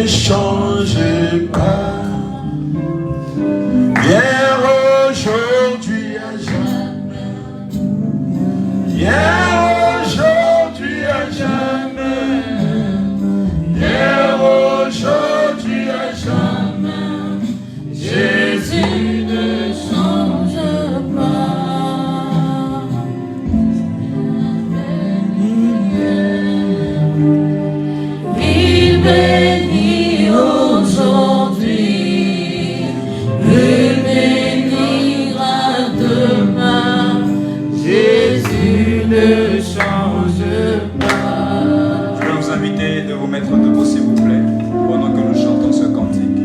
change pas. Hier, aujourd'hui, à jamais. Hier, aujourd'hui, à jamais. Hier, aujourd'hui, à jamais. Jésus ne change pas. Il bénit aujourd'hui, il bénira demain. Jésus ne change pas. Je vais vous inviter de vous mettre debout s'il vous plaît, pendant que nous chantons ce cantique.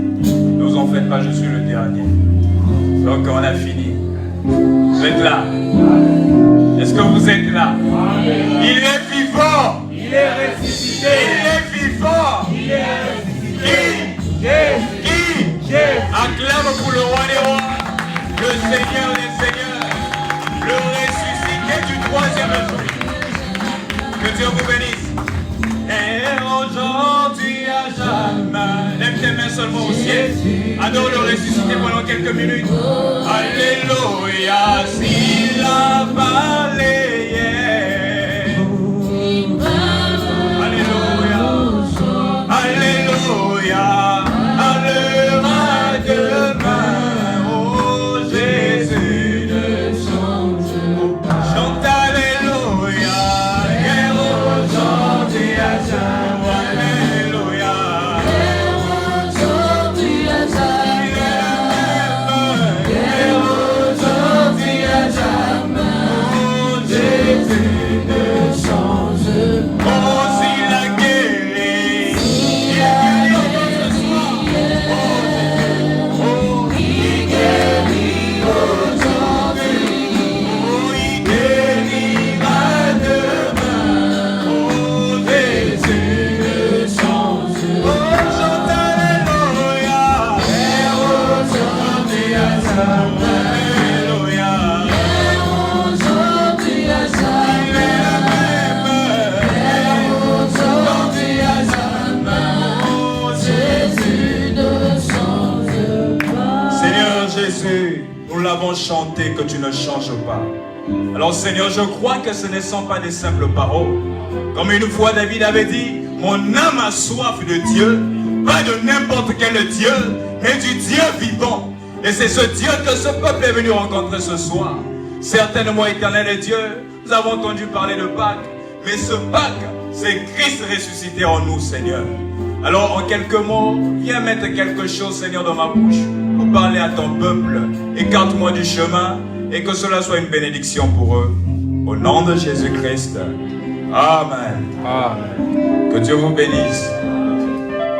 Ne vous en faites pas, je suis le dernier. Donc on a fini. Vous êtes là? Est-ce que vous êtes là? Il est vivant! Il est ressuscité. Il est vivant! Il est ressuscité. Qui? Acclame pour le roi des rois, le Seigneur des seigneurs, le ressuscité du troisième jour. Que Dieu vous bénisse. Et aujourd'hui à jamais. Lève tes mains seulement au ciel. Adore le ressuscité pendant quelques minutes. Alléluia, s'il a balayé. Alléluia. Alléluia. Alléluia demain. Oh Jésus ne change pas. Chante Alléluia. Et aujourd'hui à jamais. Alléluia. Aujourd'hui à jamais. Aujourd'hui à jamais. Jésus ne change pas. Oh, s'il a guéri. Il a guéri encore ce soir. Oh, Il guérit aujourd'hui. oh, il guérira demain. Oh, Jésus Ne change Oh, chante Alléluia. aujourd'hui à jamais. Alléluia. Aujourd'hui à jamais. Aujourd'hui à jamais. Jésus ne change pas. Seigneur Jésus, nous l'avons chanté que tu ne changes pas. Alors Seigneur, je crois que ce ne sont pas des simples paroles. Comme une fois David avait dit, mon âme a soif de Dieu, pas de n'importe quel Dieu, mais du Dieu vivant. Et c'est ce Dieu que ce peuple est venu rencontrer ce soir. Certainement, éternel Dieu, nous avons entendu parler de Pâques, mais ce Pâques, c'est Christ ressuscité en nous, Seigneur. Alors, en quelques mots, viens mettre quelque chose, Seigneur, dans ma bouche pour parler à ton peuple. Écarte-moi du chemin et que cela soit une bénédiction pour eux. Au nom de Jésus-Christ. Amen. Amen. Que Dieu vous bénisse.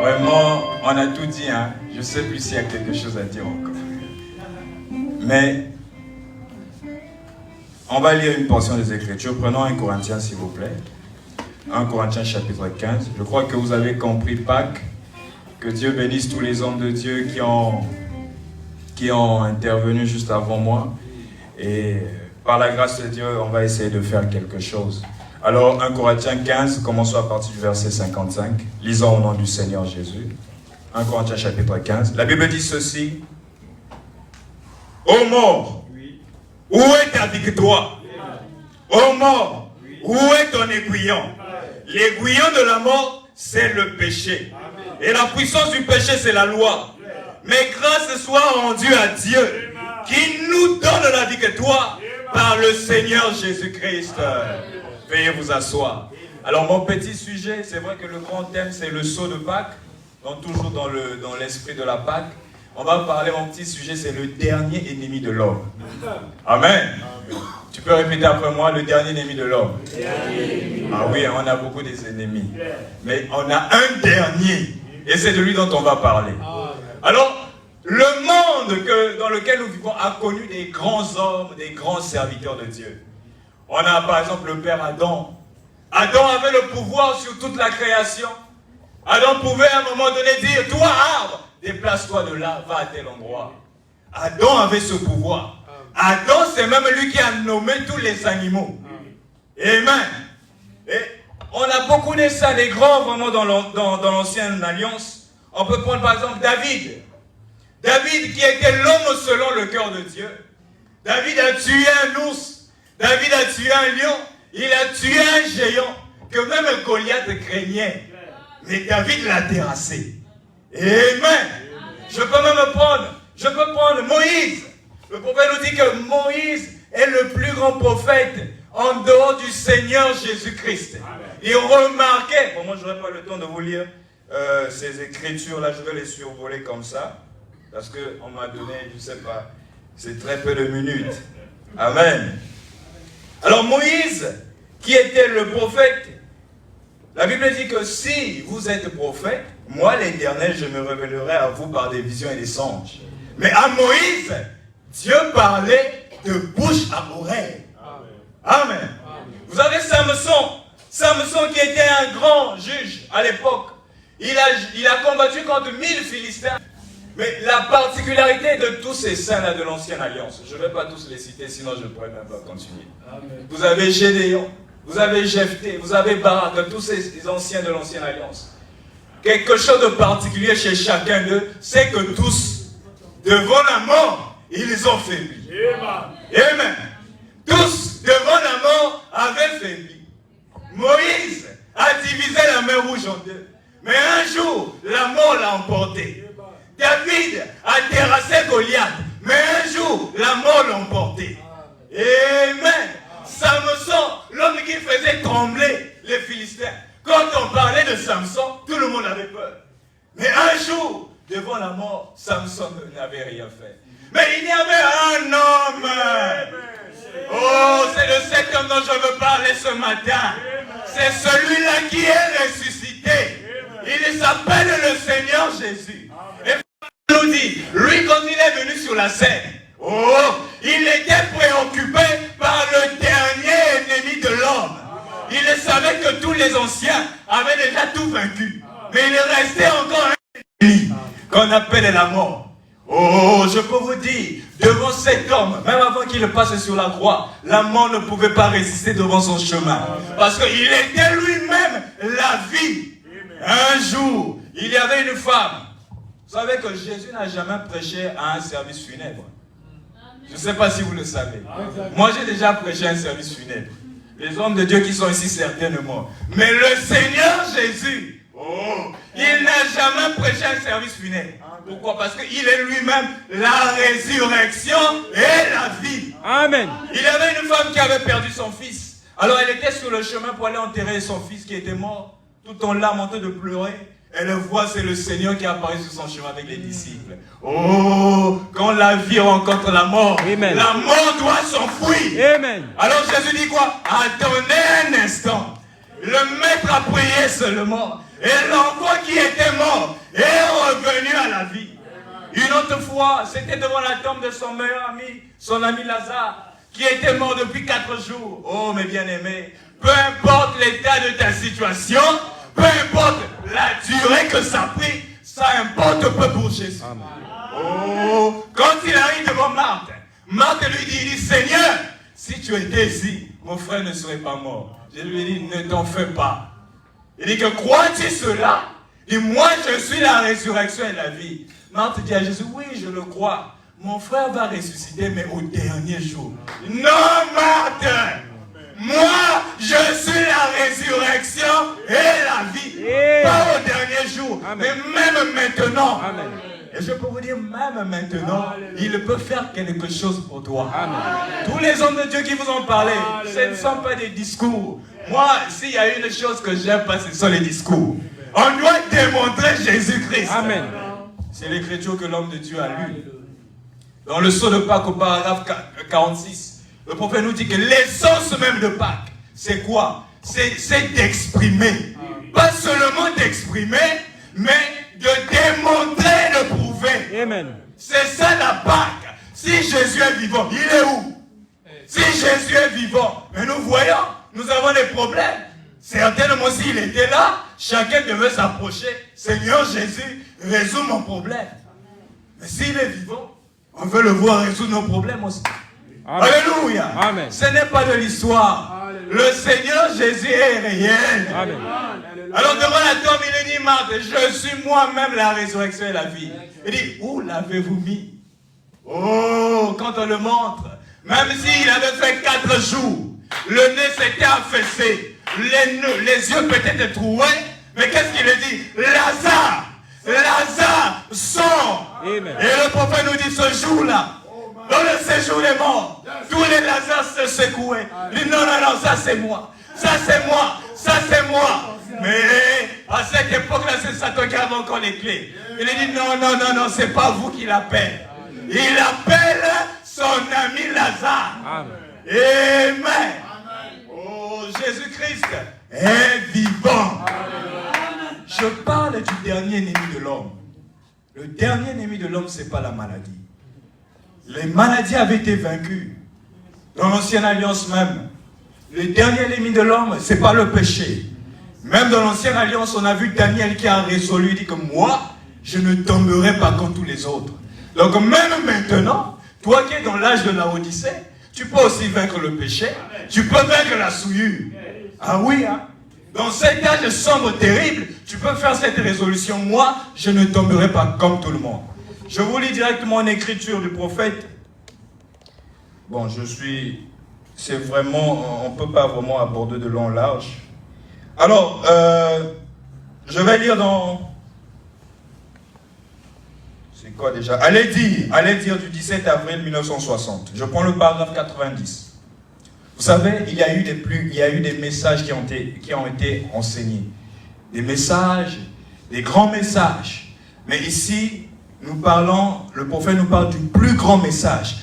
Vraiment, on a tout dit, hein. Je ne sais plus s'il y a quelque chose à dire encore. Mais, on va lire une portion des Écritures. Prenons 1 Corinthiens, s'il vous plaît. 1 Corinthiens chapitre 15. Je crois que vous avez compris Pâques. Que Dieu bénisse tous les hommes de Dieu qui ont intervenu juste avant moi. Et par la grâce de Dieu, on va essayer de faire quelque chose. Alors, 1 Corinthiens 15, commençons à partir du verset 55. Lisons au nom du Seigneur Jésus. 1 Corinthiens chapitre 15. La Bible dit ceci. Ô mort, où est ta victoire? Ô mort, où est ton aiguillon? L'aiguillon de la mort, c'est le péché. Et la puissance du péché, c'est la loi. Mais grâce soit rendue à Dieu, qui nous donne la victoire par le Seigneur Jésus-Christ. Veuillez vous asseoir. Alors mon petit sujet, c'est vrai que le grand thème, c'est le sceau de Pâques. Donc toujours dans l'esprit de la Pâque. On va parler, mon petit sujet, c'est le dernier ennemi de l'homme. Amen. Tu peux répéter après moi, le dernier ennemi de l'homme. Ah oui, on a beaucoup des ennemis. Mais on a un dernier. Et c'est de lui dont on va parler. Alors, le monde dans lequel nous vivons a connu des grands hommes, des grands serviteurs de Dieu. On a par exemple le père Adam. Adam avait le pouvoir sur toute la création. Adam pouvait à un moment donné dire, toi arbre, déplace-toi de là, va à tel endroit. Adam avait ce pouvoir. Adam, c'est même lui qui a nommé tous les animaux. Amen. Et on a beaucoup de ça, des grands vraiment dans l'ancienne alliance. On peut prendre par exemple David. David qui était l'homme selon le cœur de Dieu. David a tué un ours. David a tué un lion. Il a tué un géant que même Goliath craignait. Mais David l'a terrassé. Amen. Je peux prendre Moïse. Le prophète nous dit que Moïse est le plus grand prophète en dehors du Seigneur Jésus-Christ. Et remarquez, bon, moi je n'aurai pas le temps de vous lire ces écritures-là, je vais les survoler comme ça, parce qu'on m'a donné, je ne sais pas, c'est très peu de minutes. Amen. Alors Moïse, qui était le prophète, la Bible dit que si vous êtes prophète, moi l'Éternel, je me révélerai à vous par des visions et des songes. Mais à Moïse, Dieu parlait de bouche à oreille. Amen. Vous avez Samson qui était un grand juge à l'époque. Il a combattu contre 1000 Philistins. Mais la particularité de tous ces saints-là de l'ancienne alliance, je ne vais pas tous les citer, sinon je ne pourrais même pas continuer. Amen. Vous avez Gédéon, vous avez Jephthé, vous avez Barak, tous ces anciens de l'ancienne alliance. Quelque chose de particulier chez chacun d'eux, c'est que tous, devant la mort, ils ont faibli. Amen. Tous, devant la mort, avaient faibli. Moïse a divisé la mer Rouge en deux. Mais un jour, la mort l'a emporté. David a terrassé Goliath. Mais un jour, la mort l'a emporté. Amen. Samson, l'homme qui faisait trembler les Philistins. Quand on parlait de Samson, tout le monde avait peur. Mais un jour, devant la mort, Samson n'avait rien fait. Mais il y avait un homme. Oh, c'est de cet homme dont je veux parler ce matin. C'est celui-là qui est ressuscité. Il s'appelle le Seigneur Jésus. Et il nous dit, lui quand il est venu sur la scène, oh, il était préoccupé par le dernier ennemi de l'homme. Il savait que tous les anciens avaient déjà tout vaincu. Mais il restait encore un ennemi qu'on appelle la mort. Oh, je peux vous dire, devant cet homme, même avant qu'il passe sur la croix, la mort ne pouvait pas résister devant son chemin. Parce qu'il était lui-même la vie. Un jour, il y avait une femme. Vous savez que Jésus n'a jamais prêché à un service funèbre. Je ne sais pas si vous le savez. Moi, j'ai déjà prêché à un service funèbre. Les hommes de Dieu qui sont ici, certainement. Mais le Seigneur Jésus, oh, il n'a jamais prêché un service funèbre. Pourquoi? Parce qu'il est lui-même la résurrection et la vie. Amen. Il y avait une femme qui avait perdu son fils. Alors elle était sur le chemin pour aller enterrer son fils qui était mort. Tout en larmes, en train de pleurer. Elle voit, c'est le Seigneur qui apparaît sur son chemin avec les disciples. Oh, quand la vie rencontre la mort, Amen. La mort doit s'enfuir. Amen. Alors Jésus dit quoi? Attendez un instant. Le maître a prié seulement. Et l'enfant qui était mort est revenu à la vie. Une autre fois, c'était devant la tombe de son meilleur ami, son ami Lazare, qui était mort depuis 4 jours. Oh, mes bien-aimés, peu importe l'état de ta situation, peu importe la durée que ça a pris, ça importe peu pour Jésus. Amen. Oh, quand il arrive devant Marthe, Marthe lui dit, Seigneur, si tu étais ici, mon frère ne serait pas mort. Je lui ai dit, ne t'en fais pas. Il dit que crois-tu cela? Et moi je suis la résurrection et la vie. Marthe dit à Jésus, oui je le crois. Mon frère va ressusciter mais au dernier jour. Non Marthe, moi je suis la résurrection et la vie. Pas au dernier jour, Amen. Mais même maintenant. Amen. Et je peux vous dire, même maintenant, il peut faire quelque chose pour toi. Amen. Tous les hommes de Dieu qui vous ont parlé, ce ne sont pas des discours. Moi, s'il y a une chose que j'aime pas, ce sont les discours. On doit démontrer Jésus-Christ. Amen. C'est l'écriture que l'homme de Dieu a lue. Dans le sceau de Pâques, au paragraphe 46, le prophète nous dit que l'essence même de Pâques, c'est quoi? C'est d'exprimer. Pas seulement d'exprimer, mais de démontrer, de prouver. Amen. C'est ça la Pâques. Si Jésus est vivant, il est où? Si Jésus est vivant, mais nous voyons, nous avons des problèmes. Certainement, s'il était là, chacun devait s'approcher. Seigneur Jésus, résous mon problème. Mais s'il est vivant, on veut le voir résoudre nos problèmes aussi. Amen. Alléluia. Amen. Ce n'est pas de l'histoire. Le Seigneur Jésus est réel. Amen. Alors devant la tombe, il dit, Marthe, je suis moi-même la résurrection et la vie. Il dit, où l'avez-vous mis? Oh, quand on le montre, même s'il avait fait 4 jours, le nez s'était affaissé, les yeux peut-être troués, mais qu'est-ce qu'il dit? Lazare, Lazare, sort. Amen. Et le prophète nous dit ce jour-là, dans le séjour des morts, tous les Lazars se secouaient. Il dit non, non, non, ça c'est moi. Ça c'est moi. Ça c'est moi. Mais à cette époque-là, c'est Satan qui avait encore les clés. Il a dit non, non, non, non, c'est pas vous qui l'appelle. Il appelle son ami Lazare. Amen. Amen. Oh, Jésus-Christ est vivant. Je parle du dernier ennemi de l'homme. Le dernier ennemi de l'homme, ce n'est pas la maladie. Les maladies avaient été vaincues. Dans l'ancienne alliance même, le dernier ennemi de l'homme, ce n'est pas le péché. Même dans l'ancienne alliance, on a vu Daniel qui a résolu, il dit que moi, je ne tomberai pas comme tous les autres. Donc même maintenant, toi qui es dans l'âge de la Odyssée, tu peux aussi vaincre le péché, tu peux vaincre la souillure. Ah oui, hein? Dans cet âge sombre, terrible, tu peux faire cette résolution. Moi, je ne tomberai pas comme tout le monde. Je vous lis directement en écriture du prophète. Bon, c'est vraiment, on ne peut pas vraiment aborder de long en large. Alors, je vais lire dans... C'est quoi déjà? Allez dire du 17 avril 1960. Je prends le paragraphe 90. Vous savez, il y a eu des messages qui ont été enseignés. Des messages, des grands messages. Mais ici, le prophète nous parle du plus grand message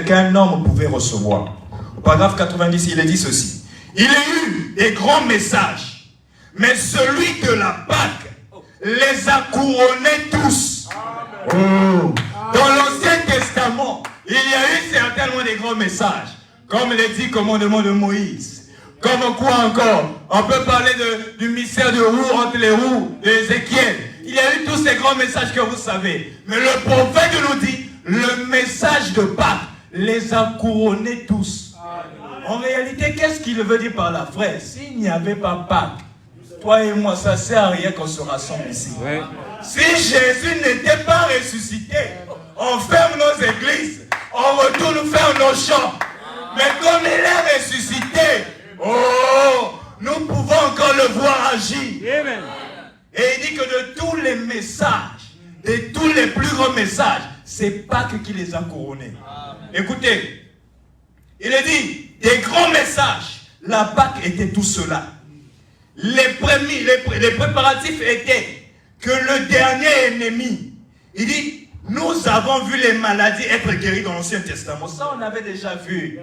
qu'un homme pouvait recevoir. Au paragraphe 90, il est dit ceci. Il y a eu des grands messages, mais celui de la Pâque les a couronnés tous. Oh. Dans l'Ancien Testament, il y a eu certainement des grands messages. Comme les 10 commandements de Moïse. Comme quoi encore? On peut parler du mystère de roue entre les roues d'Ézéchiel. Il y a eu tous ces grands messages que vous savez. Mais le prophète nous dit, le message de Pâques les a couronnés tous. En réalité, qu'est-ce qu'il veut dire par là, frère? S'il n'y avait pas Pâques, toi et moi, ça ne sert à rien qu'on se rassemble ici. Ouais. Si Jésus n'était pas ressuscité, on ferme nos églises, on retourne faire nos champs. Mais comme il est ressuscité, oh, nous pouvons encore le voir agir. Amen. Et il dit que de tous les messages, de tous les plus grands messages, c'est Pâques qui les a couronnés. Écoutez, il est dit, des grands messages, la Pâques était tout cela. Les préparatifs étaient que le dernier ennemi, il dit, nous avons vu les maladies être guéries dans l'Ancien Testament. Ça, on avait déjà vu.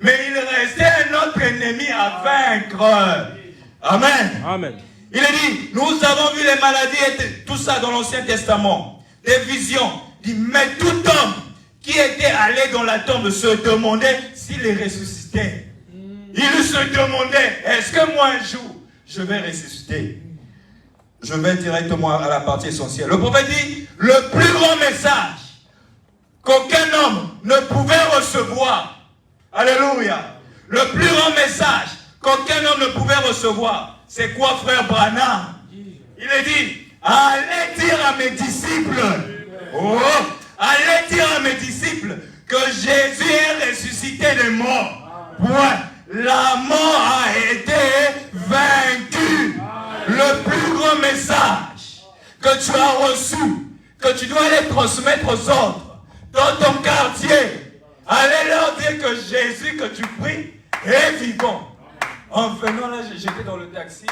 Mais il restait un autre ennemi à vaincre. Amen. Amen. Il a dit, nous avons vu les maladies et tout ça dans l'Ancien Testament. Des visions. Il dit, mais tout homme qui était allé dans la tombe se demandait s'il est ressuscité. Il se demandait, est-ce que moi un jour, je vais ressusciter? Je vais directement à la partie essentielle. Le prophète dit, le plus grand message qu'aucun homme ne pouvait recevoir. Alléluia. Le plus grand message qu'aucun homme ne pouvait recevoir, c'est quoi, frère Branham? Il est dit, allez dire à mes disciples, oh, allez dire à mes disciples que Jésus est ressuscité des morts. Point. La mort a été vaincue. Le plus grand message que tu as reçu, que tu dois aller transmettre aux autres, dans ton quartier, allez leur dire que Jésus que tu pries est vivant. En venant là, j'étais dans le taxi.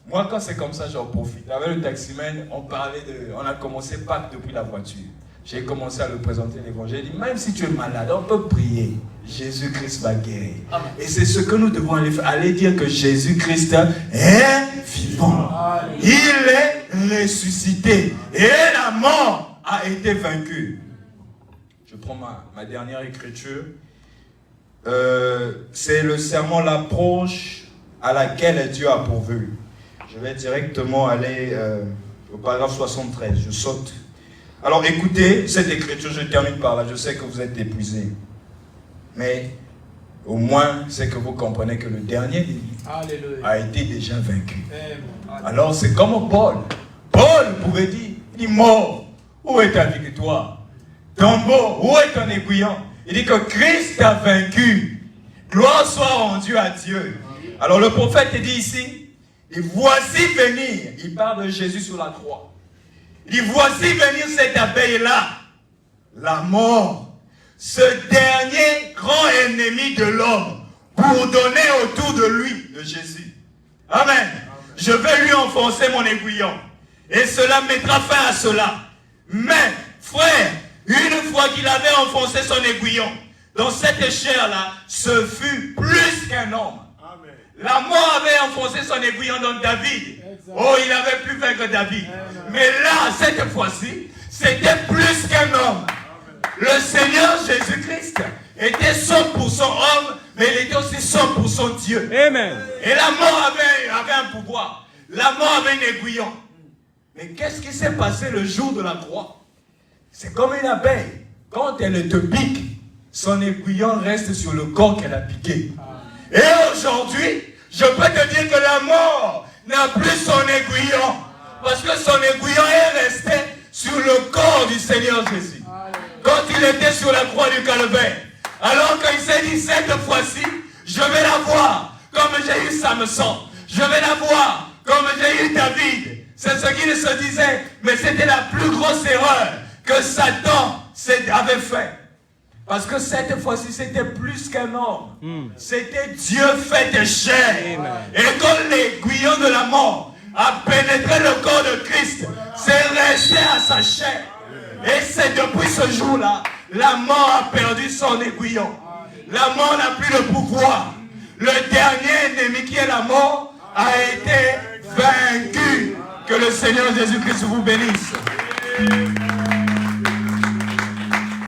Moi, quand c'est comme ça, j'en profite. Avec le taximan, on a commencé Pâques depuis la voiture. J'ai commencé à lui présenter l'évangile. J'ai dit, même si tu es malade, on peut prier. Jésus-Christ va guérir. Amen. Et c'est ce que nous devons aller faire. Aller dire que Jésus-Christ est vivant. Amen. Il est ressuscité. Et la mort a été vaincue. Je prends ma dernière écriture. C'est le serment l'approche à laquelle Dieu a pourvu. Je vais directement aller au paragraphe 73. Je saute. Alors écoutez cette écriture, je termine par là. Je sais que vous êtes épuisés. Mais Au moins, c'est que vous comprenez que le dernier ennemi Alléluia. a été déjà vaincu. Amen. Alors c'est comme Paul. Paul pouvait dire, il est mort. Où est ta victoire? Tombeau, où est ton aiguillon? Il dit que Christ a vaincu. Gloire soit rendue à Dieu. Alors le prophète dit ici, et voici venir. Il parle de Jésus sur la croix. Il dit, voici venir cette abeille-là, la mort. Ce dernier grand ennemi de l'homme, pour donner autour de lui, de Jésus. Amen. Je vais lui enfoncer mon aiguillon. Et cela mettra fin à cela. Mais, frère, une fois qu'il avait enfoncé son aiguillon, dans cette chair-là, ce fut plus qu'un homme. Amen. La mort avait enfoncé son aiguillon dans David. Oh, il avait pu vaincre David. Mais là, cette fois-ci, c'était plus qu'un homme. Le Seigneur Jésus-Christ était 100% homme, mais il était aussi 100% Dieu. Amen. Et la mort avait un pouvoir. La mort avait un aiguillon. Mais qu'est-ce qui s'est passé le jour de la croix? C'est comme une abeille. Quand elle te pique, son aiguillon reste sur le corps qu'elle a piqué. Et aujourd'hui, je peux te dire que la mort n'a plus son aiguillon. Parce que son aiguillon est resté sur le corps du Seigneur Jésus. Quand il était sur la croix du Calvaire. Alors qu'il s'est dit, cette fois-ci, je vais la voir comme j'ai eu Samson. Je vais la voir comme j'ai eu David. C'est ce qu'il se disait. Mais c'était la plus grosse erreur que Satan avait fait. Parce que cette fois-ci, c'était plus qu'un homme. C'était Dieu fait de chair. Et quand l'aiguillon de la mort a pénétré le corps de Christ, c'est resté à sa chair. Et c'est depuis ce jour-là, la mort a perdu son aiguillon. La mort n'a plus de pouvoir. Le dernier ennemi qui est la mort a été vaincu. Que le Seigneur Jésus-Christ vous bénisse.